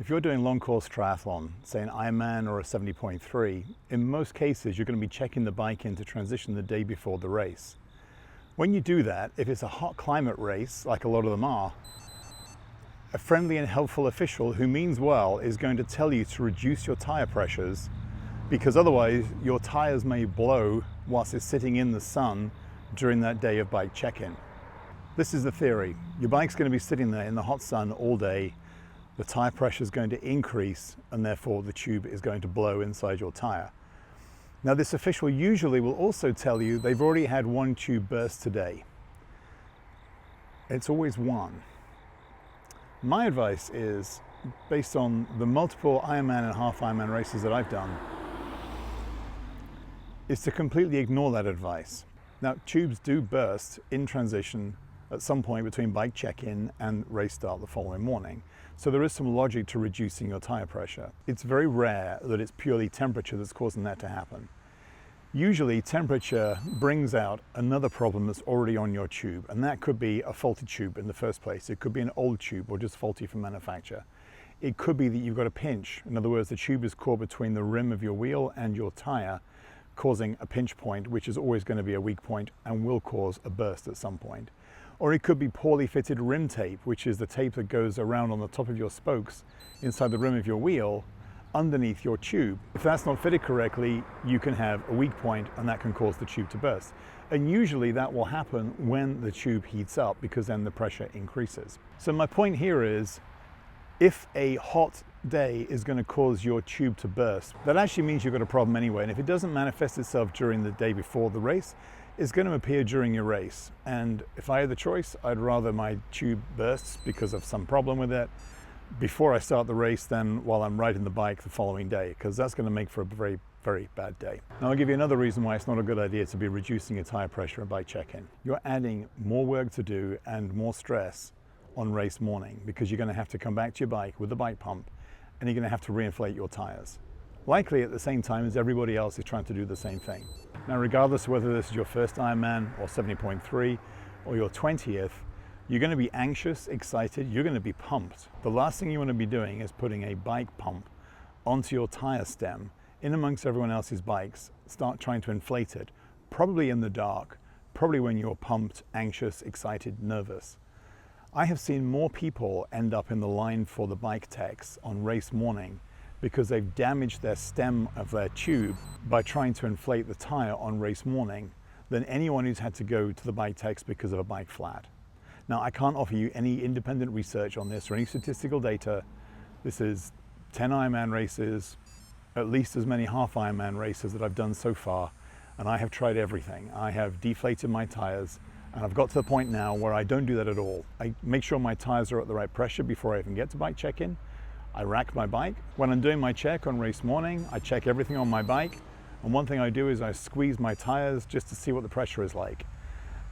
If you're doing long course triathlon, say an Ironman or a 70.3, in most cases you're going to be checking the bike in to transition the day before the race. When you do that, if it's a hot climate race, like a lot of them are, a friendly and helpful official who means well is going to tell you to reduce your tire pressures, because otherwise your tires may blow whilst it's sitting in the sun during that day of bike check-in. This is the theory. Your bike's going to be sitting there in the hot sun all day. The tire pressure is going to increase and therefore the tube is going to blow inside your tire. Now this official usually will also tell you they've already had one tube burst today. It's always one. My advice is, based on the multiple Ironman and half Ironman races that I've done, is to completely ignore that advice. Now tubes do burst in transition at some point between bike check-in and race start the following morning. So there is some logic to reducing your tire pressure. It's very rare that it's purely temperature that's causing that to happen. Usually temperature brings out another problem that's already on your tube, and that could be a faulty tube in the first place. It could be an old tube or just faulty from manufacture. It could be that you've got a pinch. In other words, the tube is caught between the rim of your wheel and your tire, causing a pinch point, which is always going to be a weak point and will cause a burst at some point. Or it could be poorly fitted rim tape, which is the tape that goes around on the top of your spokes inside the rim of your wheel underneath your tube. If that's not fitted correctly, you can have a weak point and that can cause the tube to burst. And usually that will happen when the tube heats up, because then the pressure increases. So my point here is, if a hot day is going to cause your tube to burst, that actually means you've got a problem anyway. And if it doesn't manifest itself during the day before the race, it's going to appear during your race. And if I had the choice, I'd rather my tube bursts because of some problem with it before I start the race than while I'm riding the bike the following day, because that's going to make for a very, very bad day. Now I'll give you another reason why it's not a good idea to be reducing your tire pressure at bike check-in. You're adding more work to do and more stress on race morning, because you're going to have to come back to your bike with the bike pump and you're going to have to reinflate your tires. Likely at the same time as everybody else is trying to do the same thing. Now, regardless of whether this is your first Ironman or 70.3 or your 20th, you're going to be anxious, excited, you're going to be pumped. The last thing you want to be doing is putting a bike pump onto your tire stem in amongst everyone else's bikes, start trying to inflate it, probably in the dark, probably when you're pumped, anxious, excited, nervous. I have seen more people end up in the line for the bike techs on race morning because they've damaged their stem of their tube by trying to inflate the tire on race morning than anyone who's had to go to the bike techs because of a bike flat. Now, I can't offer you any independent research on this or any statistical data. This is 10 Ironman races, at least as many half Ironman races that I've done so far, and I have tried everything. I have deflated my tires, and I've got to the point now where I don't do that at all. I make sure my tires are at the right pressure before I even get to bike check-in. I rack my bike. When I'm doing my check on race morning, I check everything on my bike. And one thing I do is I squeeze my tires just to see what the pressure is like.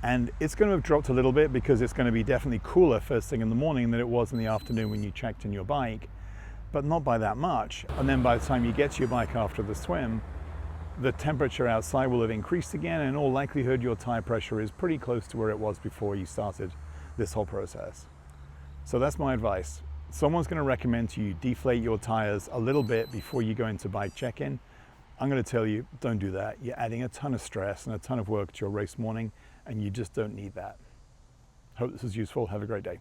And it's going to have dropped a little bit because it's going to be definitely cooler first thing in the morning than it was in the afternoon when you checked in your bike, but not by that much. And then by the time you get to your bike after the swim, the temperature outside will have increased again, and in all likelihood your tire pressure is pretty close to where it was before you started this whole process. So that's my advice. Someone's going to recommend to you deflate your tires a little bit before you go into bike check-in. I'm going to tell you, don't do that. You're adding a ton of stress and a ton of work to your race morning, and you just don't need that. Hope this is useful. Have a great day.